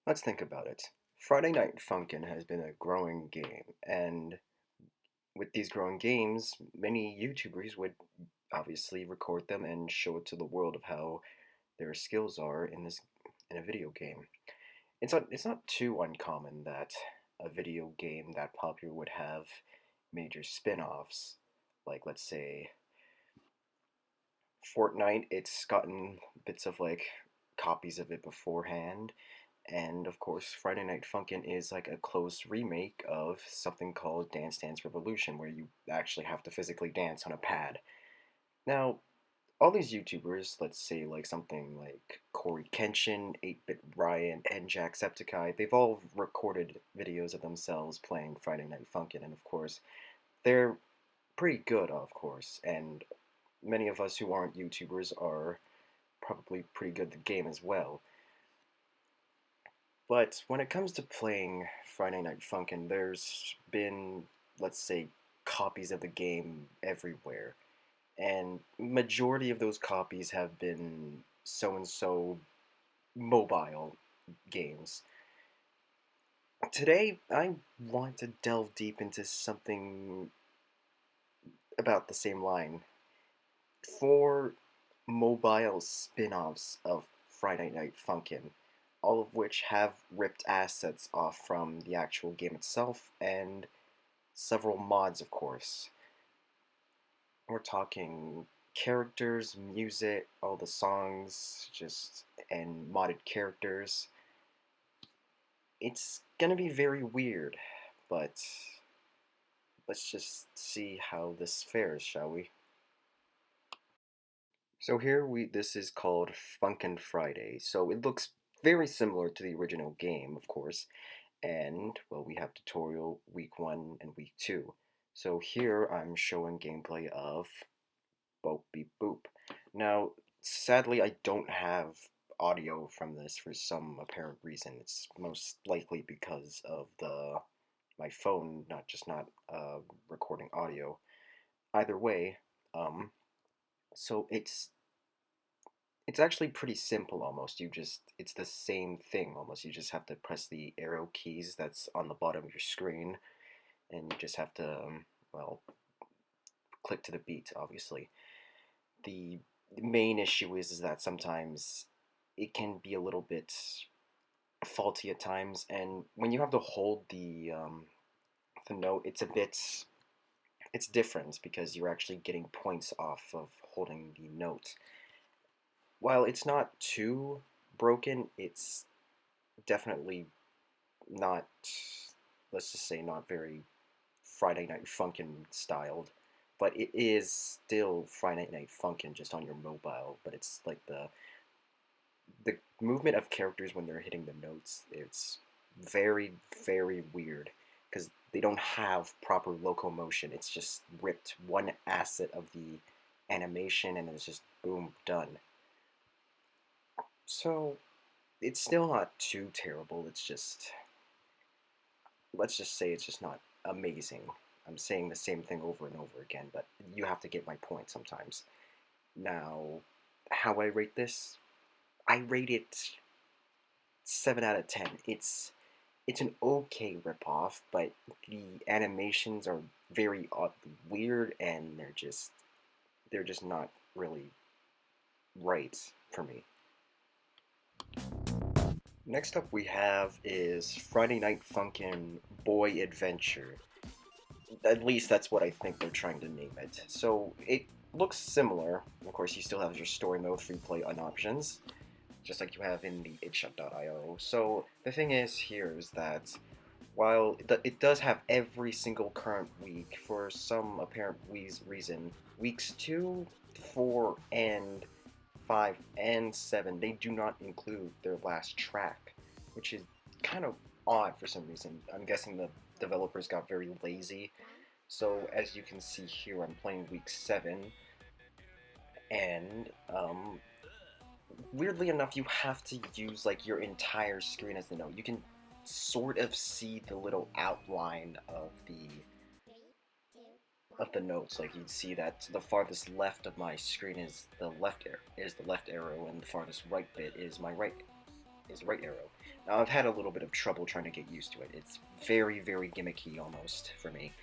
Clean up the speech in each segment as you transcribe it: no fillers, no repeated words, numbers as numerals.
Let's think about it. Friday Night Funkin' has been a growing game, and with these growing games, many YouTubers would obviously record them and show it to the world of how their skills are in a video game. It's not too uncommon that a video game that popular would have major spin-offs. Like let's say Fortnite, it's gotten bits of like copies of it beforehand. And of course, Friday Night Funkin' is like a close remake of something called Dance Dance Revolution, where you actually have to physically dance on a pad. Now, all these YouTubers, let's say like something like Corey Kenshin, 8-Bit Ryan, and Jacksepticeye, they've all recorded videos of themselves playing Friday Night Funkin', and of course, they're pretty good, of course, and many of us who aren't YouTubers are probably pretty good at the game as well. But when it comes to playing Friday Night Funkin', there's been, let's say, copies of the game everywhere. And majority of those copies have been so-and-so mobile games. Today, I want to delve deep into something about the same line. For mobile spin-offs of Friday Night Funkin', all of which have ripped assets off from the actual game itself and several mods, of course. We're talking characters, music, all the songs, just and modded characters. It's gonna be very weird, but let's just see how this fares, shall we? So here this is called Funkin' Friday. So it looks very similar to the original game, of course. And well, we have tutorial week 1 and week 2. So here I'm showing gameplay of Boop Beep Boop. Now, sadly, I don't have audio from this for some apparent reason. It's most likely because of the my phone not recording audio. Either way, um, so it's actually pretty simple almost. It's the same thing almost. You just have to press the arrow keys that's on the bottom of your screen, and you just have to, well, click to the beat, obviously. The main issue is that sometimes it can be a little bit faulty at times, and when you have to hold the note, it's different because you're actually getting points off of holding the note. While it's not too broken, it's definitely not, let's just say, not very Friday Night Funkin' styled, but it is still Friday Night Funkin' just on your mobile. But it's like the movement of characters when they're hitting the notes. It's very weird because they don't have proper locomotion. It's just ripped one asset of the animation and it's just boom done. So it's still not too terrible. It's just, let's just say it's just not amazing. I'm saying the same thing over and over again, but you have to get my point sometimes. Now, how I rate this? I rate it 7 out of 10. It's an okay ripoff, but the animations are very oddly weird and they're just not really right for me. Next up we have is Friday Night Funkin' Boy Adventure. At least that's what I think they're trying to name it. So it looks similar. Of course, you still have your story mode, free play on options, just like you have in the itch.io. So the thing is here is that while it does have every single current week, for some apparent reason, weeks 2, 4, and 5, and 7, they do not include their last track, which is kind of odd for some reason. I'm guessing the developers got very lazy. So as you can see here, I'm playing week 7, and weirdly enough, you have to use like your entire screen as the note. You can sort of see the little outline of the notes. Like you'd see that the farthest left of my screen is the left arrow, and the farthest right bit is my right is right arrow. Now I've had a little bit of trouble trying to get used to it. It's very, very gimmicky almost for me.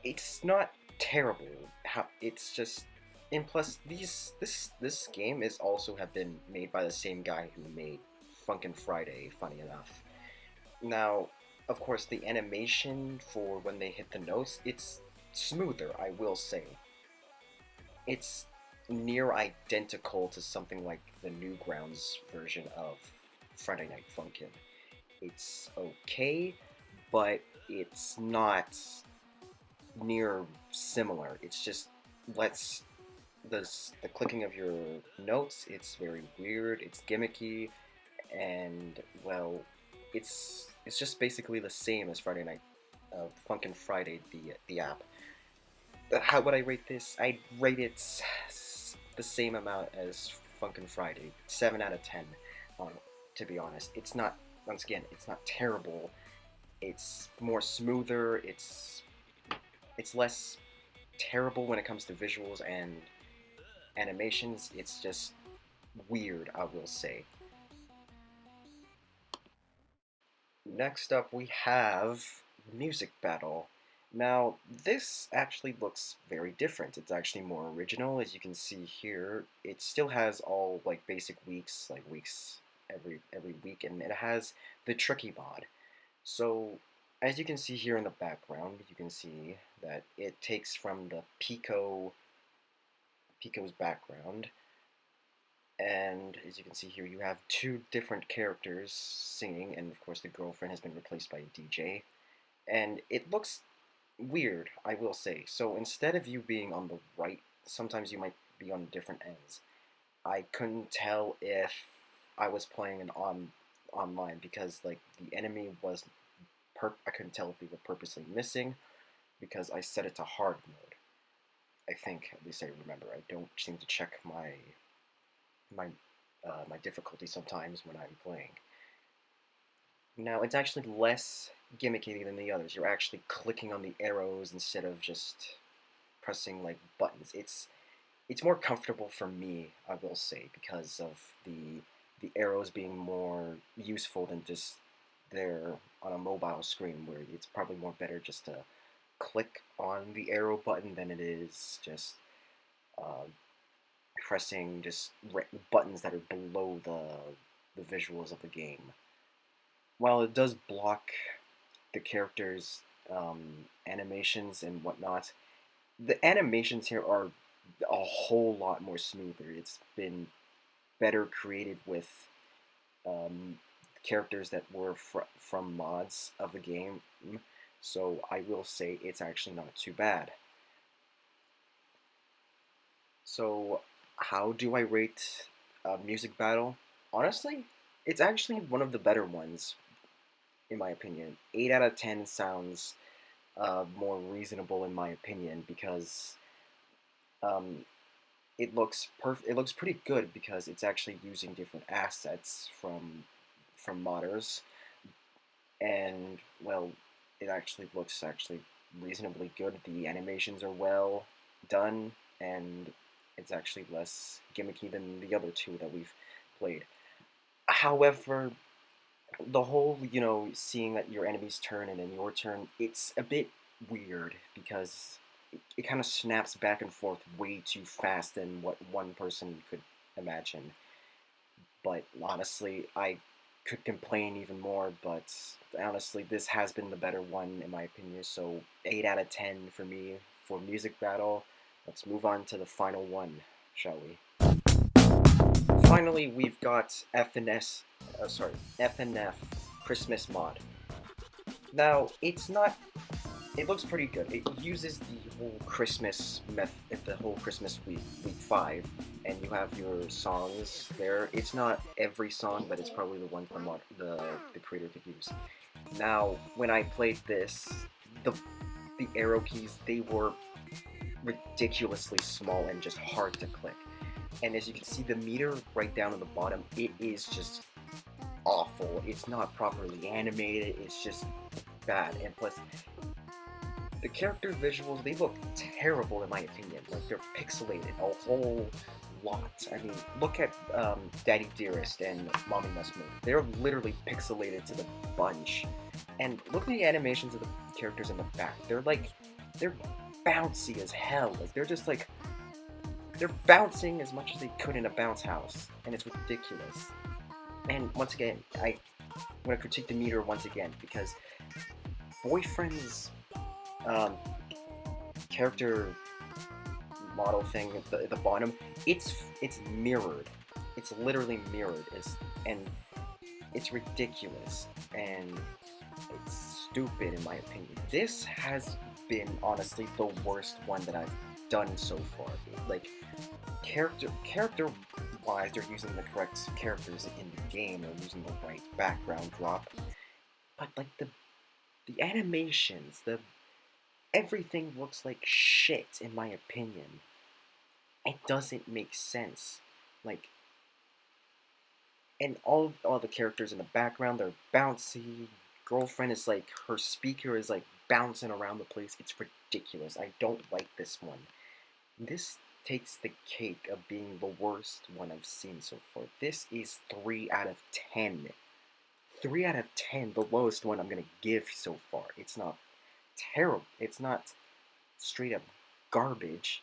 It's not terrible. How it's just, and plus this game is also have been made by the same guy who made Funkin' Friday. Funny enough. Now, of course, the animation for when they hit the notes, it's smoother. I will say, it's near identical to something like the Newgrounds version of Friday Night Funkin'. It's okay, but it's not near similar. It's just lets the clicking of your notes. It's very weird. It's gimmicky, and well, it's just basically the same as Friday Night Funkin' Friday, the app. How would I rate this? I'd rate it the same amount as Funkin' Friday, 7 out of 10. Um, to be honest, it's not. Once again, it's not terrible. It's more smoother. It's less terrible when it comes to visuals and animations. It's just weird, I will say. Next up, we have Music Battle. Now, this actually looks very different. It's actually more original, as you can see here. It still has all like basic weeks, like weeks every week, and it has the tricky mod. So, as you can see here in the background, you can see that it takes from the Pico's background, and as you can see here, you have two different characters singing, and of course the girlfriend has been replaced by a DJ. And it looks weird, I will say. So instead of you being on the right, sometimes you might be on different ends. I couldn't tell if I was playing online because like the enemy was I couldn't tell if they were purposely missing because I set it to hard mode. I think, at least I remember. I don't seem to check my my difficulty sometimes when I'm playing. Now, it's actually less gimmicky than the others. You're actually clicking on the arrows instead of just pressing like buttons. It's more comfortable for me, I will say, because of the arrows being more useful than just there on a mobile screen, where it's probably more better just to click on the arrow button than it is just uh, pressing just buttons that are below the visuals of the game. While it does block the characters' animations and whatnot, the animations here are a whole lot more smoother. It's been better created with characters that were from mods of the game, so I will say it's actually not too bad. So, how do I rate Music Battle? Honestly, it's actually one of the better ones, in my opinion. 8 out of 10 sounds more reasonable in my opinion because um, it looks pretty good because it's actually using different assets from modders, and well, it actually looks actually reasonably good. The animations are well done, and it's actually less gimmicky than the other two that we've played. However, the whole, seeing that your enemy's turn and then your turn, it's a bit weird because it kind of snaps back and forth way too fast than what one person could imagine. But honestly, I could complain even more, but honestly, this has been the better one in my opinion, so 8 out of 10 for me for Music Battle. Let's move on to the final one, shall we? Finally, we've got FNF Christmas Mod. Now, it looks pretty good. It uses the whole Christmas week 5, and you have your songs there. It's not every song, but it's probably the one the creator could use. Now, when I played this, the arrow keys, they were ridiculously small and just hard to click. And as you can see, the meter right down on the bottom, it is just awful. It's not properly animated. It's just bad. And plus, the character visuals, they look terrible in my opinion. Like, they're pixelated. A whole lot. I mean, look at Daddy Dearest and Mommy Must Move. They're literally pixelated to the bunch. And look at the animations of the characters in the back. They're bouncy as hell. Like, they're just like, they're bouncing as much as they could in a bounce house. And it's ridiculous. And once again, I'm going to critique the meter once again because Boyfriend's um, character model thing at the bottom, it's mirrored. It's literally mirrored. And it's ridiculous and it's stupid in my opinion. This has been honestly the worst one that I've done so far. Like character wise, they're using the correct characters in the game. They're using the right background drop, but like the animations, the everything looks like shit in my opinion. It doesn't make sense. Like, and all the characters in the background, they're bouncy. Girlfriend is like, her speaker is like bouncing around the place. It's ridiculous. I don't like this one. This takes the cake of being the worst one I've seen so far. This is 3 out of 10. 3 out of 10, the lowest one I'm gonna give so far. It's not terrible. It's not straight up garbage.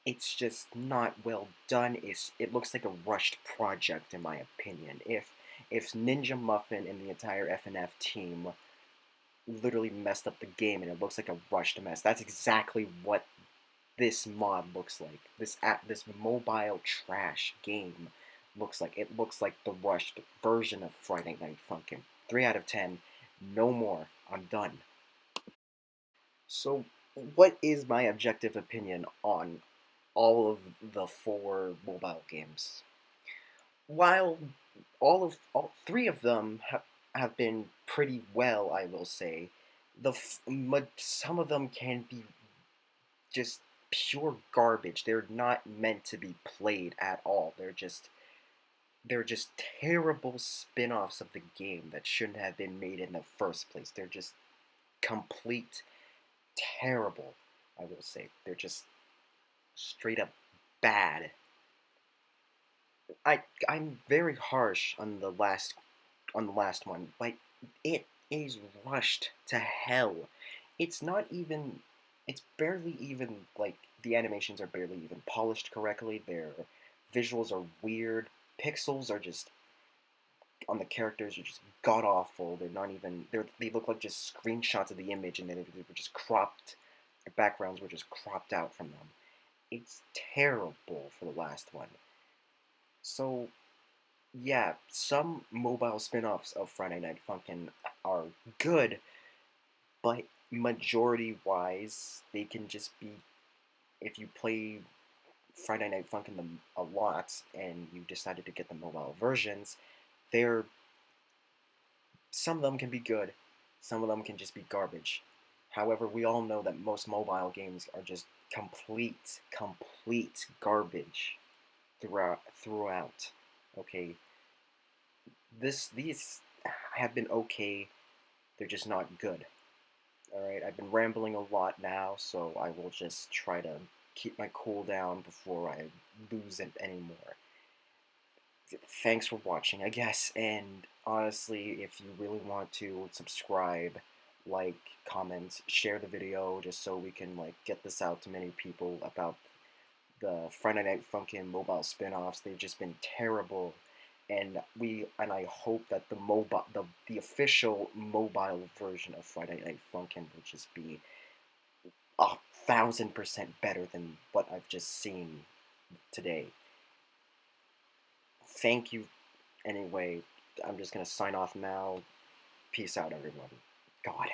It's just not well done. It looks like a rushed project in my opinion. If Ninja Muffin and the entire FNF team literally messed up the game and it looks like a rushed mess, that's exactly what this mod looks like. This mobile trash game looks like. It looks like the rushed version of Friday Night Funkin'. 3 out of 10. No more. I'm done. So, what is my objective opinion on all of the 4 mobile games? While all 3 of them have been pretty well, I will say, some of them can be just pure garbage. They're not meant to be played at all. They're just terrible spin-offs of the game that shouldn't have been made in the first place. They're just complete terrible, I will say. They're just straight up bad. I'm very harsh on the last one, but it is rushed to hell. It's not even it's barely even like the animations are barely even polished correctly. Their visuals are weird. Pixels are just on the characters are just god awful. They're not even they look like just screenshots of the image and then they were just cropped. The backgrounds were just cropped out from them. It's terrible for the last one. So yeah, some mobile spin-offs of Friday Night Funkin' are good, but majority-wise, they can just be if you play Friday Night Funkin' a lot and you decided to get the mobile versions, they're some of them can be good, some of them can just be garbage. However, we all know that most mobile games are just complete garbage throughout. Okay, these have been okay. They're just not good. All right, I've been rambling a lot now, so I will just try to keep my cool down before I lose it anymore. Thanks for watching, I guess, and honestly, if you really want to subscribe, like, comment, share the video, just so we can like get this out to many people about the Friday Night Funkin' mobile spin-offs. They've just been terrible, and I hope that the official mobile version of Friday Night Funkin' will just be 1,000% better than what I've just seen today. Thank you. Anyway, I'm just gonna sign off now. Peace out, everyone. God.